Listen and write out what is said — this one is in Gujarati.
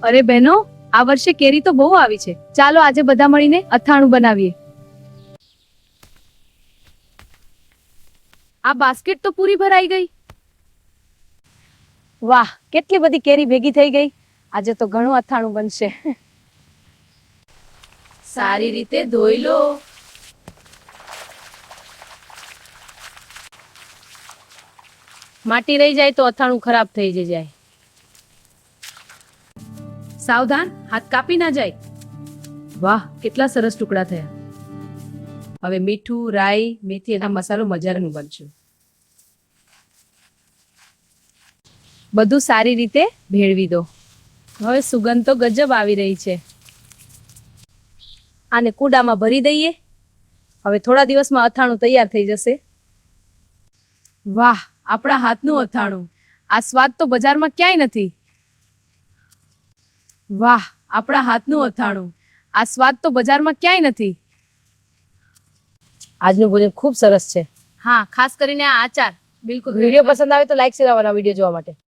અરે બહેનો, આ વર્ષે કેરી તો બહુ આવી છે. ચાલો આજે બધા મળીને અથાણું બનાવીએ. આ બાસ્કેટ તો પૂરી ભરાઈ ગઈ. વાહ, કેટલી બધી કેરી ભેગી થઈ ગઈ. આજે તો ઘણું અથાણું બનશે. સારી રીતે ધોઈ લો. માટી રહી જાય તો અથાણું ખરાબ થઈ જાય. સાવધાન, હાથ કાપી ના જાય. વાહ, કેટલા સરસ ટુકડા થયા. હવે મીઠું, રાઈ, મેથી અને મસાલો મજાનું બનશે. બધું સારી રીતે ભેળવી દો. હવે સુગંધ તો ગજબ આવી રહી છે. આને કુડામાં ભરી દઈએ. હવે થોડા દિવસમાં અથાણું તૈયાર થઈ જશે. વાહ, આપણા હાથનું અથાણું. આ સ્વાદ તો બજારમાં ક્યાંય નથી. વાહ, આપણા હાથનું અથાણું. આ સ્વાદ તો બજારમાં ક્યાંય નથી. આજનું ભોજન ખૂબ સરસ છે. હા, ખાસ કરીને આ આચાર. બિલકુલ. વિડીયો પસંદ આવે તો લાઈક શેર આવવાના વિડીયો જોવા માટે.